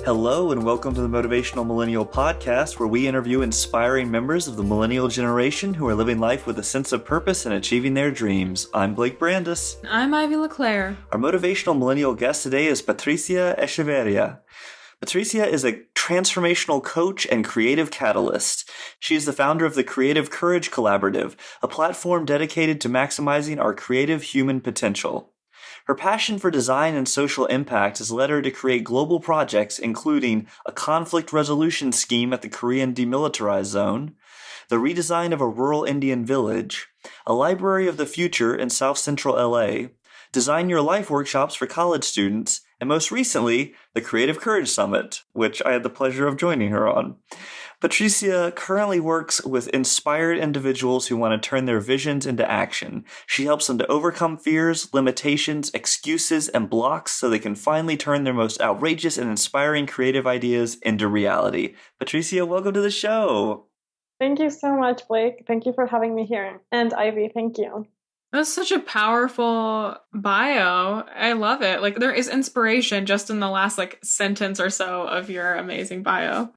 Hello and welcome to the Motivational Millennial Podcast, where we interview inspiring members of the millennial generation who are living life with a sense of purpose and achieving their dreams. I'm Blake Brandis. I'm Ivy LeClaire. Our motivational millennial guest today is Patricia Echeverria. Patricia is a transformational coach and creative catalyst. She is the founder of the Creative Courage Collaborative, a platform dedicated to maximizing our creative human potential. Her passion for design and social impact has led her to create global projects including a conflict resolution scheme at the Korean demilitarized zone, the redesign of a rural Indian village, a library of the future in South Central L.A., Design Your Life workshops for college students, and most recently, the Creative Courage Summit, which I had the pleasure of joining her on. Patricia currently works with inspired individuals who want to turn their visions into action. She helps them to overcome fears, limitations, excuses, and blocks so they can finally turn their most outrageous and inspiring creative ideas into reality. Patricia, welcome to the show. Thank you so much, Blake. Thank you for having me here. And Ivy, thank you. That's such a powerful bio. I love it. Like, there is inspiration just in the last sentence or so of your amazing bio.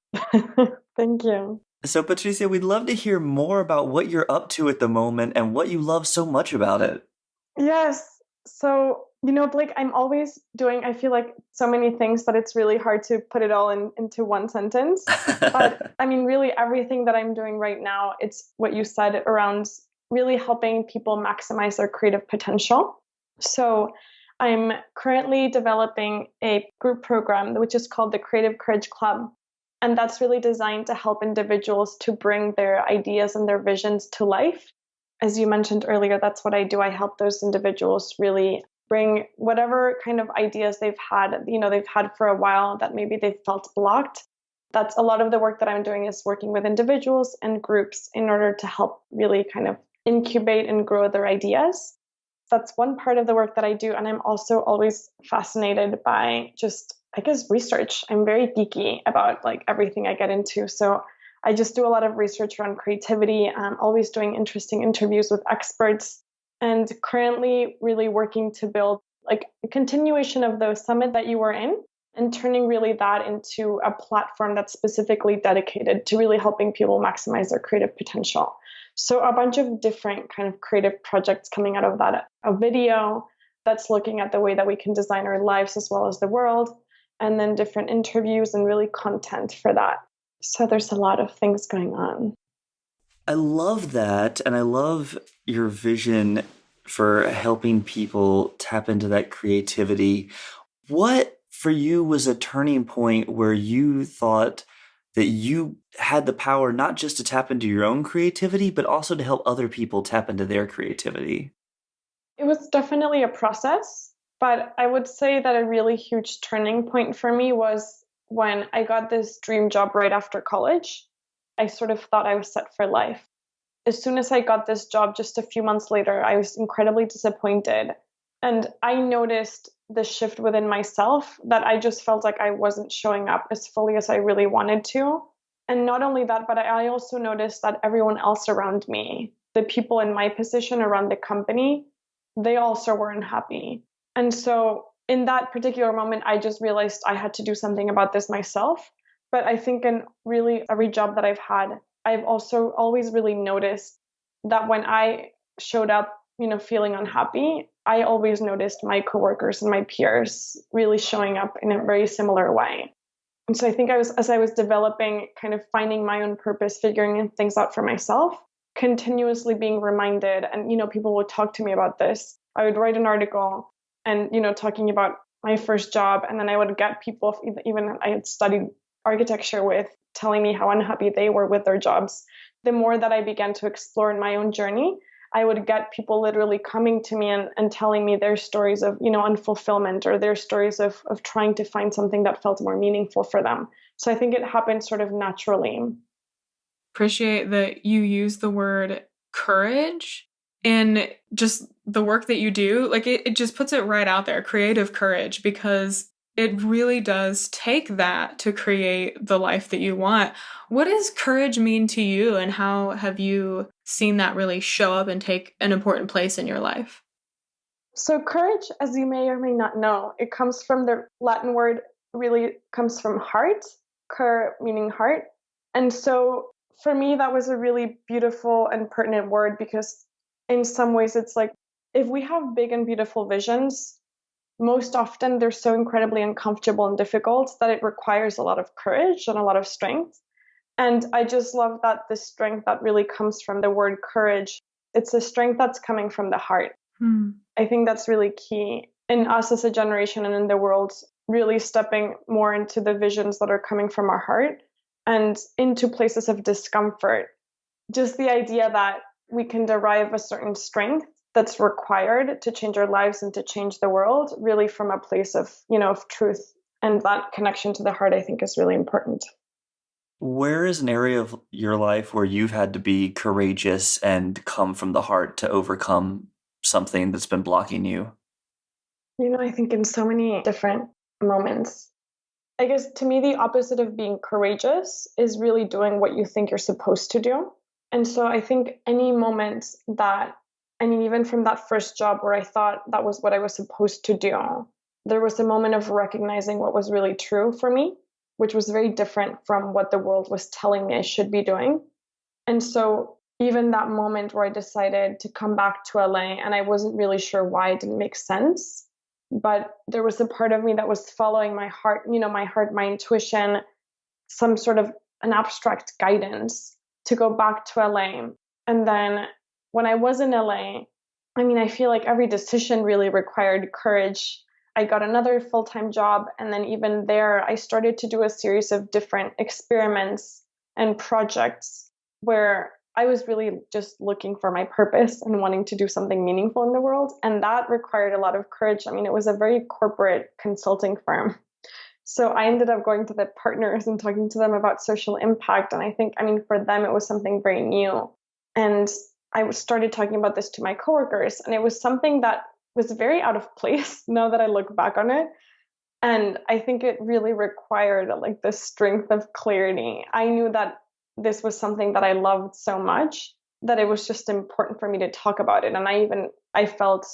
Thank you. So, Patricia, we'd love to hear more about what you're up to at the moment and what you love so much about it. Yes. So, Blake, I'm always doing, I feel like so many things that it's really hard to put it all into one sentence. But really everything that I'm doing right now, it's what you said around really helping people maximize their creative potential. So I'm currently developing a group program, which is called the Creative Courage Club. And that's really designed to help individuals to bring their ideas and their visions to life. As you mentioned earlier, that's what I do. I help those individuals really bring whatever kind of ideas they've had for a while that maybe they've felt blocked. That's a lot of the work that I'm doing is working with individuals and groups in order to help really kind of incubate and grow their ideas. That's one part of the work that I do. And I'm also always fascinated by research. I'm very geeky about everything I get into. So I just do a lot of research around creativity. I'm always doing interesting interviews with experts and currently really working to build a continuation of the summit that you were in and turning really that into a platform that's specifically dedicated to really helping people maximize their creative potential. So a bunch of different kind of creative projects coming out of that, a video that's looking at the way that we can design our lives as well as the world, and then different interviews and really content for that. So there's a lot of things going on. I love that. And I love your vision for helping people tap into that creativity. What for you was a turning point where you thought that you had the power not just to tap into your own creativity, but also to help other people tap into their creativity? It was definitely a process, but I would say that a really huge turning point for me was when I got this dream job right after college. I sort of thought I was set for life. As soon as I got this job, just a few months later, I was incredibly disappointed. And I noticed the shift within myself that I just felt like I wasn't showing up as fully as I really wanted to. And not only that, but I also noticed that everyone else around me, the people in my position around the company, they also weren't happy. And so in that particular moment, I just realized I had to do something about this myself. But I think in really every job that I've had, I've also always really noticed that when I showed up, feeling unhappy, I always noticed my coworkers and my peers really showing up in a very similar way. And so I think as I was developing, kind of finding my own purpose, figuring things out for myself, continuously being reminded, and, people would talk to me about this. I would write an article and, talking about my first job. And then I would get people, even I had studied architecture with, telling me how unhappy they were with their jobs. The more that I began to explore in my own journey, I would get people literally coming to me and telling me their stories of, unfulfillment, or their stories of trying to find something that felt more meaningful for them. So I think it happened sort of naturally. Appreciate that you use the word courage in just the work that you do. It just puts it right out there, creative courage, because it really does take that to create the life that you want. What does courage mean to you, and how have you seen that really show up and take an important place in your life? So courage, as you may or may not know, it comes from the Latin word really comes from heart, cur meaning heart. And so for me, that was a really beautiful and pertinent word because in some ways it's like if we have big and beautiful visions, most often they're so incredibly uncomfortable and difficult that it requires a lot of courage and a lot of strength. And I just love that the strength that really comes from the word courage, it's a strength that's coming from the heart. I think that's really key in us as a generation and in the world, really stepping more into the visions that are coming from our heart and into places of discomfort. Just the idea that we can derive a certain strength that's required to change our lives and to change the world, really from a place of, of truth. And that connection to the heart, I think, is really important. Where is an area of your life where you've had to be courageous and come from the heart to overcome something that's been blocking you? I think in so many different moments. I guess to me, the opposite of being courageous is really doing what you think you're supposed to do. And so I think any moment that, even from that first job where I thought that was what I was supposed to do, there was a moment of recognizing what was really true for me, which was very different from what the world was telling me I should be doing. And so even that moment where I decided to come back to LA, and I wasn't really sure why, it didn't make sense. But there was a part of me that was following my heart, my intuition, some sort of an abstract guidance to go back to LA. And then when I was in LA, I feel like every decision really required courage. I got another full-time job. And then even there, I started to do a series of different experiments and projects where I was really just looking for my purpose and wanting to do something meaningful in the world. And that required a lot of courage. It was a very corporate consulting firm. So I ended up going to the partners and talking to them about social impact. And I think, for them, it was something very new. And I started talking about this to my coworkers. And it was something that was very out of place now that I look back on it. And I think it really required like the strength of clarity. I knew that this was something that I loved so much that it was just important for me to talk about it. And I felt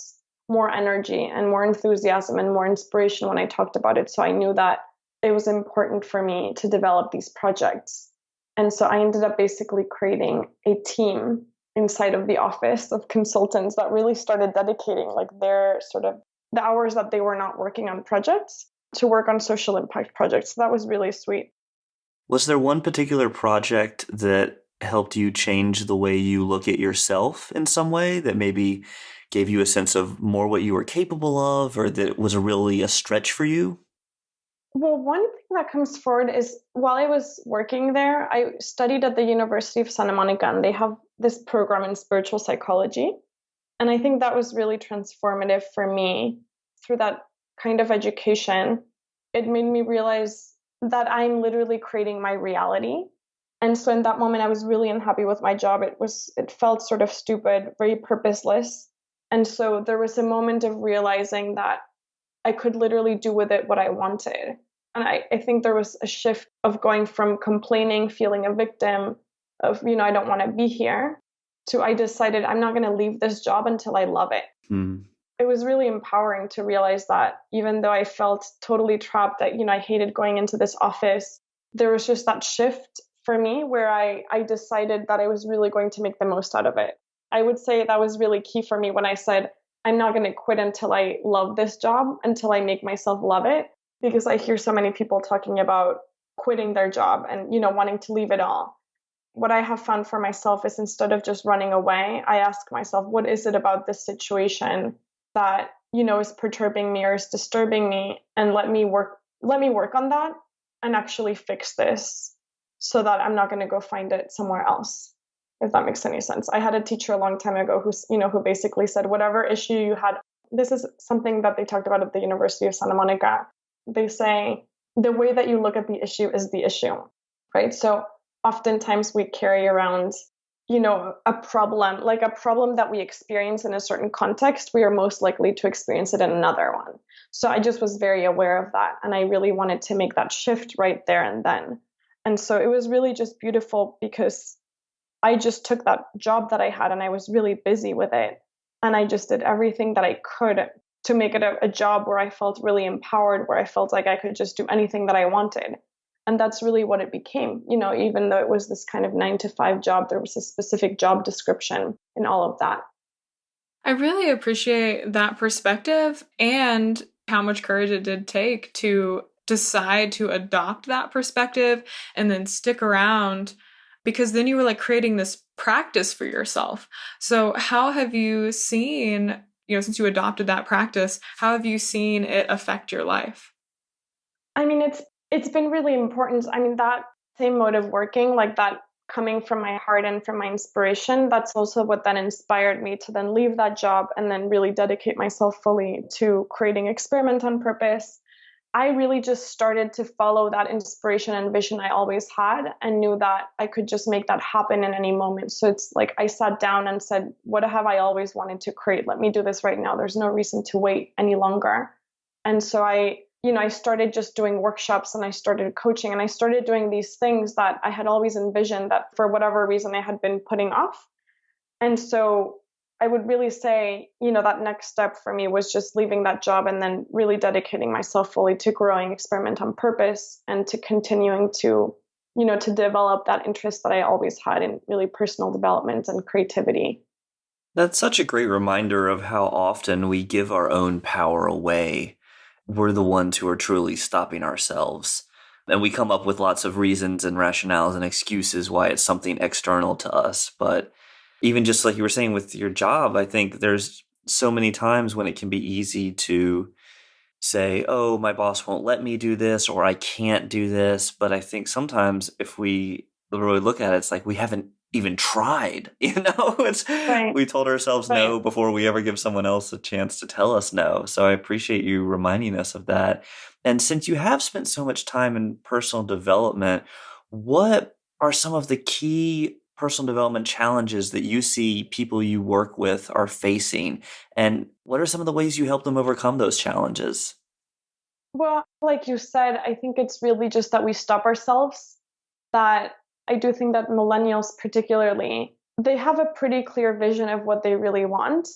more energy and more enthusiasm and more inspiration when I talked about it. So I knew that it was important for me to develop these projects. And so I ended up basically creating a team inside of the office of consultants that really started dedicating like their sort of the hours that they were not working on projects to work on social impact projects. So that was really sweet. Was there one particular project that helped you change the way you look at yourself in some way, that maybe gave you a sense of more what you were capable of, or that was really a stretch for you? Well, one thing that comes forward is while I was working there, I studied at the University of Santa Monica, and they have this program in spiritual psychology. And I think that was really transformative for me through that kind of education. It made me realize that I'm literally creating my reality. And so in that moment, I was really unhappy with my job. It felt sort of stupid, very purposeless. And so there was a moment of realizing that I could literally do with it what I wanted. And I think there was a shift of going from complaining, feeling a victim of, I don't want to be here, to I decided I'm not going to leave this job until I love it. It was really empowering to realize that even though I felt totally trapped, that, I hated going into this office, there was just that shift for me where I decided that I was really going to make the most out of it. I would say that was really key for me when I said, I'm not going to quit until I love this job, until I make myself love it, because I hear so many people talking about quitting their job and, wanting to leave it all. What I have found for myself is instead of just running away, I ask myself, what is it about this situation that, is perturbing me or is disturbing me, and let me work on that and actually fix this so that I'm not going to go find it somewhere else, if that makes any sense. I had a teacher a long time ago who basically said, whatever issue you had, this is something that they talked about at the University of Santa Monica. They say, the way that you look at the issue is the issue, right? So oftentimes we carry around, a problem that we experience in a certain context, we are most likely to experience it in another one. So I just was very aware of that. And I really wanted to make that shift right there and then. And so it was really just beautiful because I just took that job that I had and I was really busy with it. And I just did everything that I could to make it a job where I felt really empowered, where I felt like I could just do anything that I wanted. And that's really what it became. Even though it was this kind of 9 to 5 job, there was a specific job description in all of that. I really appreciate that perspective and how much courage it did take to decide to adopt that perspective and then stick around, because then you were like creating this practice for yourself. So how have you seen, since you adopted that practice, how have you seen it affect your life? I mean, it's been really important. I mean, that same mode of working, like that coming from my heart and from my inspiration, that's also what then inspired me to then leave that job and then really dedicate myself fully to creating Experiment on Purpose. I really just started to follow that inspiration and vision I always had and knew that I could just make that happen in any moment. So it's like I sat down and said, what have I always wanted to create? Let me do this right now. There's no reason to wait any longer. And so I started just doing workshops and I started coaching and I started doing these things that I had always envisioned that for whatever reason I had been putting off. And so I would really say, that next step for me was just leaving that job and then really dedicating myself fully to growing Experiment on Purpose and to continuing to, to develop that interest that I always had in really personal development and creativity. That's such a great reminder of how often we give our own power away. We're the ones who are truly stopping ourselves. And we come up with lots of reasons and rationales and excuses why it's something external to us. But even just like you were saying with your job, I think there's so many times when it can be easy to say, oh, my boss won't let me do this or I can't do this. But I think sometimes if we really look at it, it's like we haven't even tried, it's Right. We told ourselves no before we ever give someone else a chance to tell us no. So I appreciate you reminding us of that. And since you have spent so much time in personal development, what are some of the key personal development challenges that you see people you work with are facing? And what are some of the ways you help them overcome those challenges? Well, like you said, I think it's really just that we stop ourselves, that I do think that millennials particularly, they have a pretty clear vision of what they really want.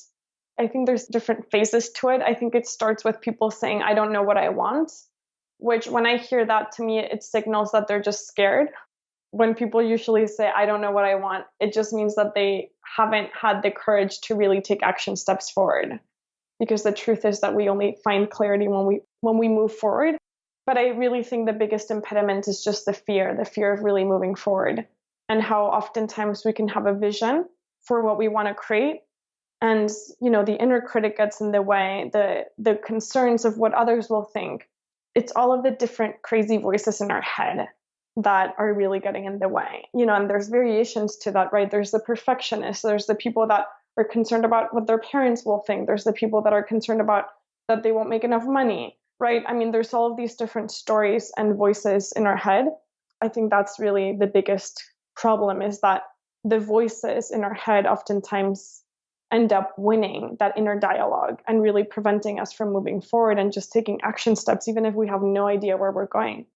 I think there's different phases to it. I think it starts with people saying, I don't know what I want, which when I hear that, to me, it signals that they're just scared. When people usually say, I don't know what I want, it just means that they haven't had the courage to really take action steps forward. Because the truth is that we only find clarity when we move forward. But I really think the biggest impediment is just the fear of really moving forward, and how oftentimes we can have a vision for what we want to create. And, the inner critic gets in the way, the concerns of what others will think. It's all of the different crazy voices in our head that are really getting in the way, and there's variations to that, right? There's the perfectionists, there's the people that are concerned about what their parents will think. There's the people that are concerned about that they won't make enough money, right? I mean, there's all of these different stories and voices in our head. I think that's really the biggest problem, is that the voices in our head oftentimes end up winning that inner dialogue and really preventing us from moving forward and just taking action steps, even if we have no idea where we're going.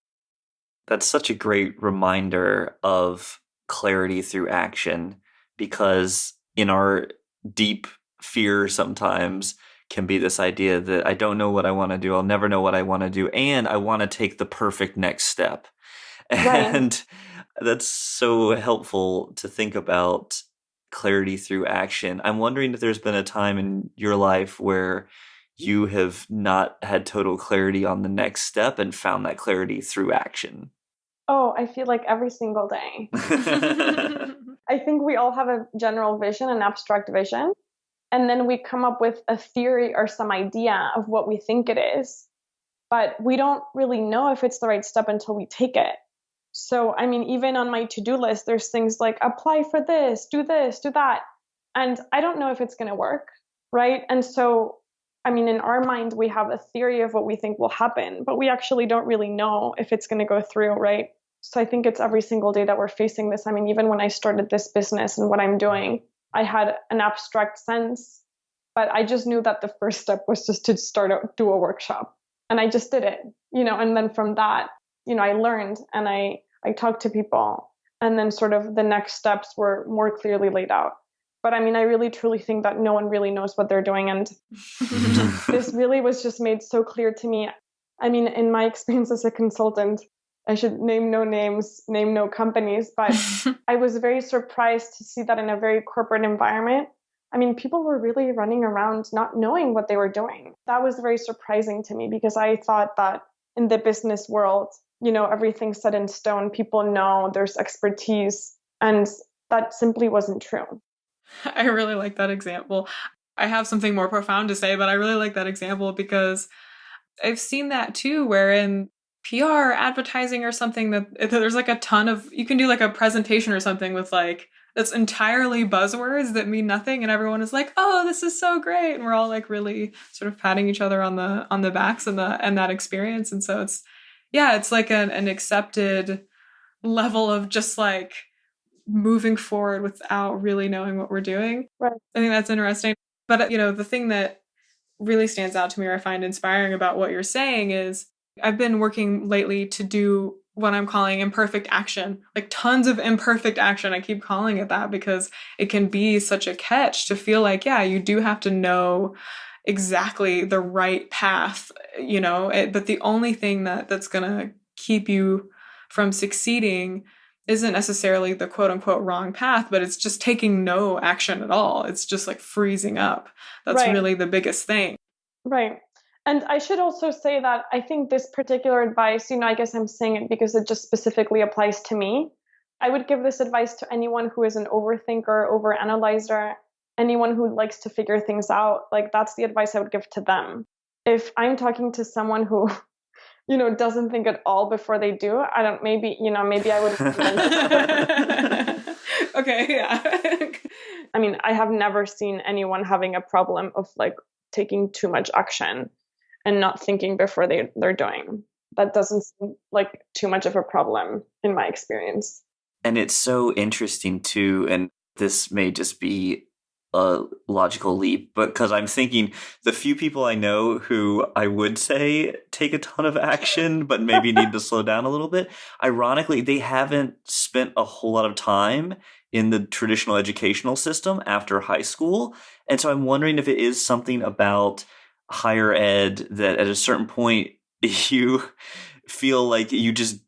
That's such a great reminder of clarity through action, because in our deep fear sometimes can be this idea that I don't know what I want to do. I'll never know what I want to do. And I want to take the perfect next step. Right. And that's so helpful to think about clarity through action. I'm wondering if there's been a time in your life where you have not had total clarity on the next step and found that clarity through action. Oh, I feel like every single day. I think we all have a general vision, an abstract vision, and then we come up with a theory or some idea of what we think it is, but we don't really know if it's the right step until we take it. So, I mean, even on my to-do list, there's things like apply for this, do that. And I don't know if it's going to work, right? And so, I mean, in our mind, we have a theory of what we think will happen, but we actually don't really know if it's going to go through, right? So I think it's every single day that we're facing this. I mean, even when I started this business and what I'm doing, I had an abstract sense, but I just knew that the first step was just to do a workshop. And I just did it, and then from that, I learned and I talked to people, and then sort of the next steps were more clearly laid out. But I mean, I really truly think that no one really knows what they're doing. And this really was just made so clear to me. I mean, in my experience as a consultant, I should name no names, name no companies, but I was very surprised to see that in a very corporate environment. I mean, people were really running around not knowing what they were doing. That was very surprising to me because I thought that in the business world, everything's set in stone. People know there's expertise, and that simply wasn't true. I really like that example. I have something more profound to say, but I really like that example because I've seen that too, where in PR, advertising or something, that there's like a ton of, you can do like a presentation or something with like, that's entirely buzzwords that mean nothing. And everyone is like, oh, this is so great. And we're all like really sort of patting each other on the backs and that experience. And so it's like an accepted level of just like moving forward without really knowing what we're doing. Right. I think that's interesting. But, the thing that really stands out to me or I find inspiring about what you're saying is I've been working lately to do what I'm calling imperfect action, like tons of imperfect action. I keep calling it that because it can be such a catch to feel like, yeah, you do have to know exactly the right path, but the only thing that's going to keep you from succeeding isn't necessarily the quote unquote wrong path, but it's just taking no action at all. It's just like freezing up. That's right. really the biggest thing. Right. And I should also say that I think this particular advice, I guess I'm saying it because it just specifically applies to me. I would give this advice to anyone who is an overthinker, overanalyzer, anyone who likes to figure things out. Like that's the advice I would give to them. If I'm talking to someone who doesn't think at all before they do, maybe I would. Okay, yeah. I mean, I have never seen anyone having a problem of like taking too much action and not thinking before they're doing. That doesn't seem like too much of a problem in my experience. And it's so interesting too, and this may just be a logical leap, but because I'm thinking the few people I know who I would say take a ton of action, but maybe need to slow down a little bit, ironically, they haven't spent a whole lot of time in the traditional educational system after high school. And so I'm wondering if it is something about higher ed that at a certain point you feel like you just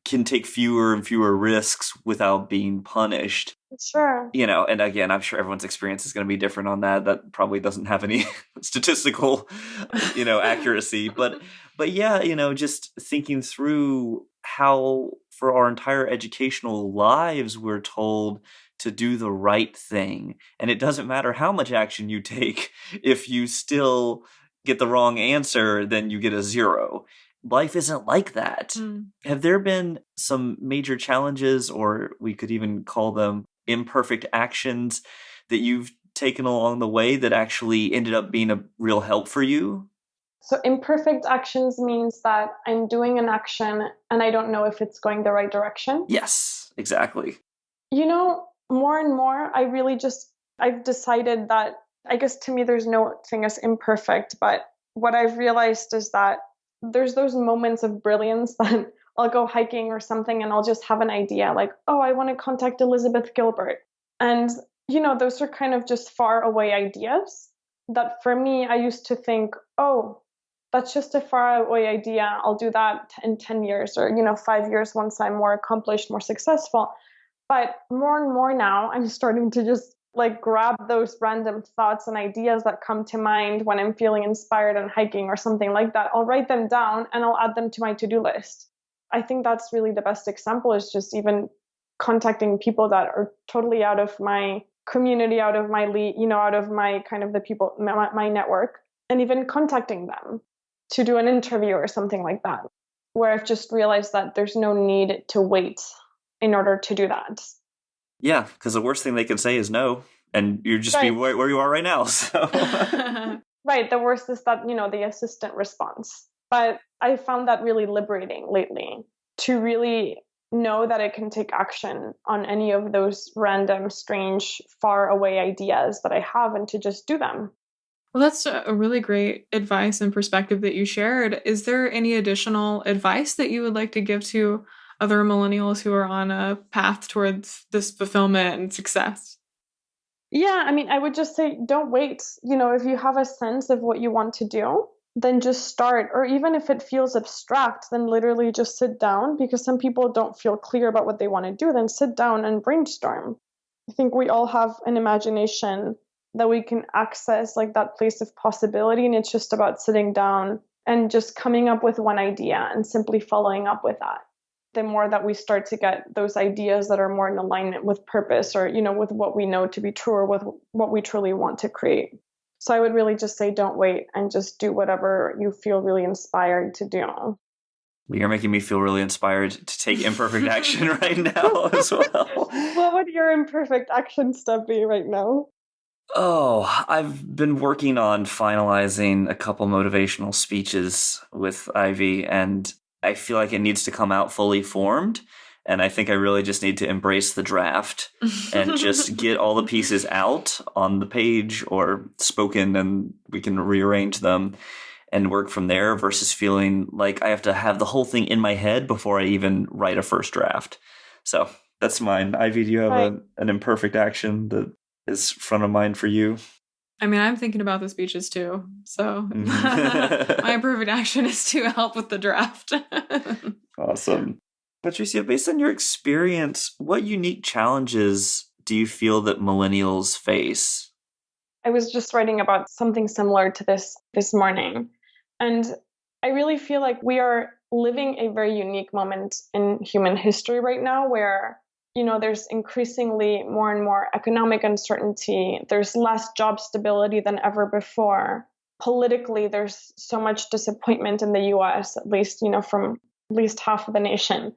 can take fewer and fewer risks without being punished. Sure. And again, I'm sure everyone's experience is going to be different on that. That probably doesn't have any statistical, accuracy. But yeah, just thinking through how for our entire educational lives, we're told to do the right thing. And it doesn't matter how much action you take. If you still get the wrong answer, then you get a 0. Life isn't like that. Have there been some major challenges, or we could even call them imperfect actions, that you've taken along the way that actually ended up being a real help for you? So imperfect actions means that I'm doing an action and I don't know if it's going the right direction. Yes, exactly. More and more, I've decided that, I guess to me, there's no thing as imperfect, but what I've realized is that there's those moments of brilliance that I'll go hiking or something and I'll just have an idea like, oh, I want to contact Elizabeth Gilbert. And, those are kind of just far away ideas that for me, I used to think, oh, that's just a far away idea. I'll do that in 10 years or, 5 years once I'm more accomplished, more successful. But more and more now, I'm starting to just like grab those random thoughts and ideas that come to mind when I'm feeling inspired and hiking or something like that. I'll write them down and I'll add them to my to-do list. I think that's really the best example, is just even contacting people that are totally out of my community, out of my out of my kind of the people, my network, and even contacting them to do an interview or something like that, where I've just realized that there's no need to wait in order to do that. Yeah, because the worst thing they can say is no, and you just be where you are right now. So. Right. The worst is that, the assistant response. But I found that really liberating lately, to really know that I can take action on any of those random, strange, far away ideas that I have and to just do them. Well, that's a really great advice and perspective that you shared. Is there any additional advice that you would like to give to other millennials who are on a path towards this fulfillment and success? Yeah, I mean, I would just say don't wait. If you have a sense of what you want to do, then just start. Or even if it feels abstract, then literally just sit down, because some people don't feel clear about what they want to do. Then sit down and brainstorm. I think we all have an imagination that we can access, like that place of possibility. And it's just about sitting down and just coming up with one idea and simply following up with that. The more that we start to get those ideas that are more in alignment with purpose, or, with what we know to be true, or with what we truly want to create. So I would really just say don't wait and just do whatever you feel really inspired to do. Well, you're making me feel really inspired to take imperfect action right now as well. What would your imperfect action step be right now? Oh, I've been working on finalizing a couple motivational speeches with Ivy, and I feel like it needs to come out fully formed. And I think I really just need to embrace the draft and just get all the pieces out on the page or spoken, and we can rearrange them and work from there, versus feeling like I have to have the whole thing in my head before I even write a first draft. So that's mine. Ivy, do you have an imperfect action that is front of mind for you? I mean, I'm thinking about the speeches too. So my imperfect action is to help with the draft. Awesome. Patricia, based on your experience, what unique challenges do you feel that millennials face? I was just writing about something similar to this morning. And I really feel like we are living a very unique moment in human history right now, where there's increasingly more and more economic uncertainty. There's less job stability than ever before. Politically, there's so much disappointment in the US, at least, from at least half of the nation.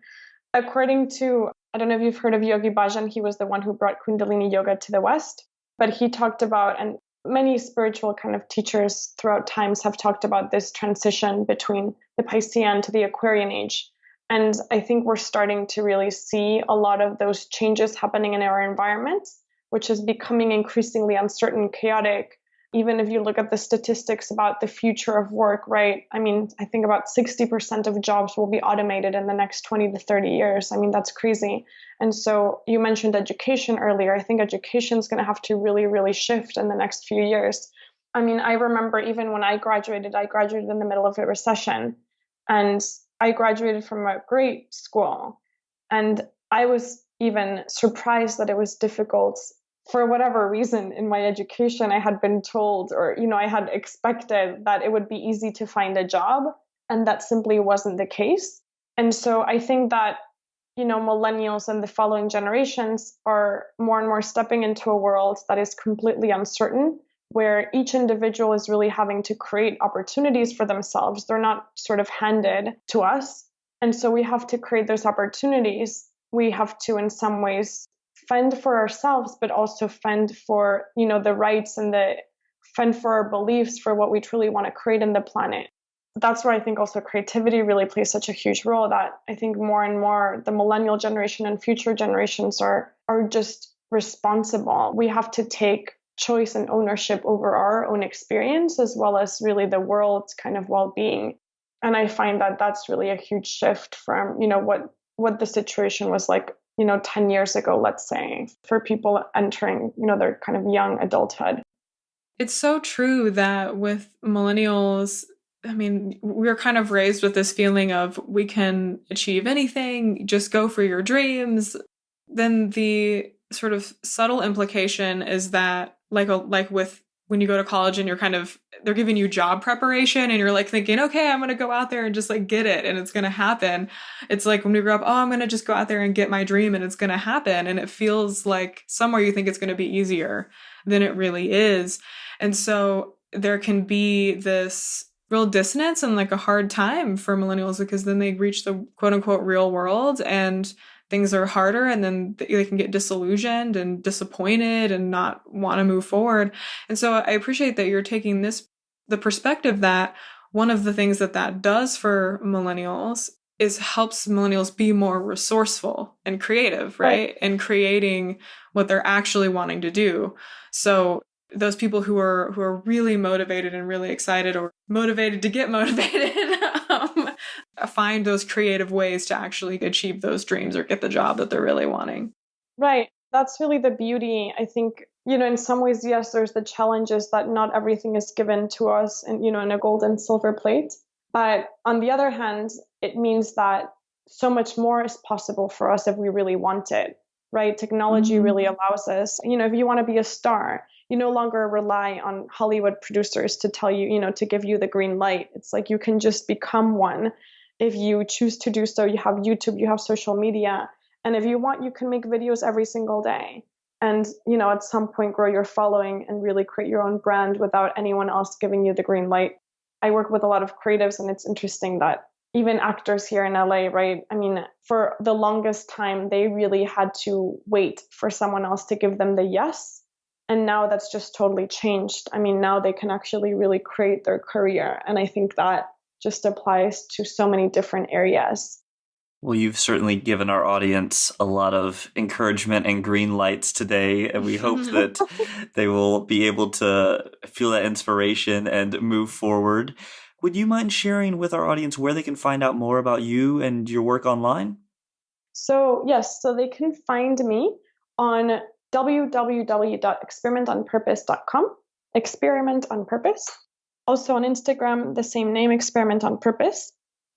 According to, I don't know if you've heard of Yogi Bhajan, he was the one who brought Kundalini Yoga to the West. But he talked about, and many spiritual kind of teachers throughout times have talked about this transition between the Piscean to the Aquarian age. And I think we're starting to really see a lot of those changes happening in our environment, which is becoming increasingly uncertain, chaotic. Even if you look at the statistics about the future of work, right? I mean, I think about 60% of jobs will be automated in the next 20 to 30 years. I mean, that's crazy. And so you mentioned education earlier. I think education is going to have to really, really shift in the next few years. I mean, I remember even when I graduated in the middle of a recession. And I graduated from a great school. And I was even surprised that it was difficult. For whatever reason in my education, I had been told, or, I had expected that it would be easy to find a job. And that simply wasn't the case. And so I think that, millennials and the following generations are more and more stepping into a world that is completely uncertain, where each individual is really having to create opportunities for themselves. They're not sort of handed to us. And so we have to create those opportunities. We have to, in some ways, fend for ourselves, but also fend for, the rights and fend for our beliefs, for what we truly want to create in the planet. That's where I think also creativity really plays such a huge role, that I think more and more the millennial generation and future generations are just responsible. We have to take choice and ownership over our own experience, as well as really the world's kind of well-being. And I find that that's really a huge shift from, what the situation was like, 10 years ago, let's say, for people entering, their kind of young adulthood. It's so true that with millennials, I mean, we're kind of raised with this feeling of we can achieve anything, just go for your dreams. Then the sort of subtle implication is that like with when you go to college and they're giving you job preparation and you're like thinking, okay, I'm going to go out there and just like get it and it's going to happen. It's like when we grow up, I'm going to just go out there and get my dream and it's going to happen. And it feels like somewhere you think it's going to be easier than it really is. And so there can be this real dissonance and like a hard time for millennials, because then they reach the quote unquote real world and things are harder, and then they can get disillusioned and disappointed and not want to move forward. And so I appreciate that you're taking the perspective that one of the things that does for millennials is helps millennials be more resourceful and creative, right? And creating what they're actually wanting to do. So those people who are really motivated and really excited, or motivated to get motivated, find those creative ways to actually achieve those dreams or get the job that they're really wanting. Right. That's really the beauty, I think, in some ways, yes, there's the challenges that not everything is given to us in a gold and silver plate. But on the other hand, it means that so much more is possible for us if we really want it, right? Technology really allows us, if you want to be a star, you no longer rely on Hollywood producers to tell you, to give you the green light. It's like you can just become one if you choose to do so. You have YouTube, you have social media. And if you want, you can make videos every single day. And, at some point grow your following and really create your own brand without anyone else giving you the green light. I work with a lot of creatives, and it's interesting that even actors here in LA, right? I mean, for the longest time, they really had to wait for someone else to give them the yes. And now that's just totally changed. I mean, now they can actually really create their career. And I think that just applies to so many different areas. Well, you've certainly given our audience a lot of encouragement and green lights today, and we hope that they will be able to feel that inspiration and move forward. Would you mind sharing with our audience where they can find out more about you and your work online? So, yes, so they can find me on www.experimentonpurpose.com, Experiment on Purpose. Also on Instagram, the same name, Experiment on Purpose.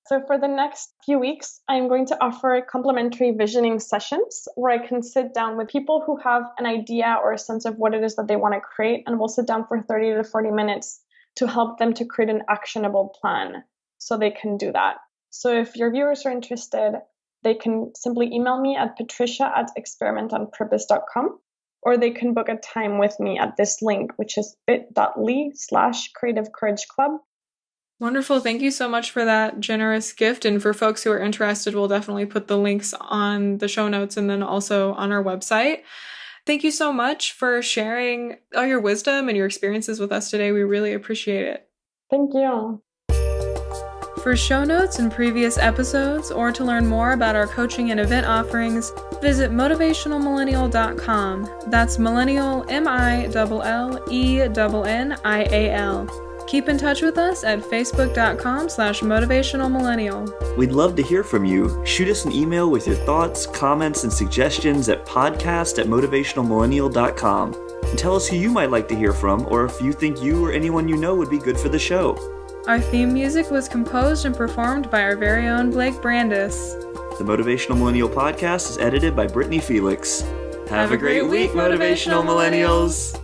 So for the next few weeks, I'm going to offer complimentary visioning sessions where I can sit down with people who have an idea or a sense of what it is that they want to create, and we'll sit down for 30 to 40 minutes to help them to create an actionable plan so they can do that. So if your viewers are interested, they can simply email me at patricia@experimentonpurpose.com, or they can book a time with me at this link, which is bit.ly/Creative Courage Club. Wonderful. Thank you so much for that generous gift. And for folks who are interested, we'll definitely put the links on the show notes and then also on our website. Thank you so much for sharing all your wisdom and your experiences with us today. We really appreciate it. Thank you. For show notes and previous episodes, or to learn more about our coaching and event offerings, visit motivationalmillennial.com. That's millennial, MILLENNIAL. Keep in touch with us at facebook.com/motivationalmillennial. We'd love to hear from you. Shoot us an email with your thoughts, comments, and suggestions at podcast@motivationalmillennial.com. And tell us who you might like to hear from, or if you think you or anyone you know would be good for the show. Our theme music was composed and performed by our very own Blake Brandis. The Motivational Millennial Podcast is edited by Brittany Felix. Have a great week, Motivational Millennials!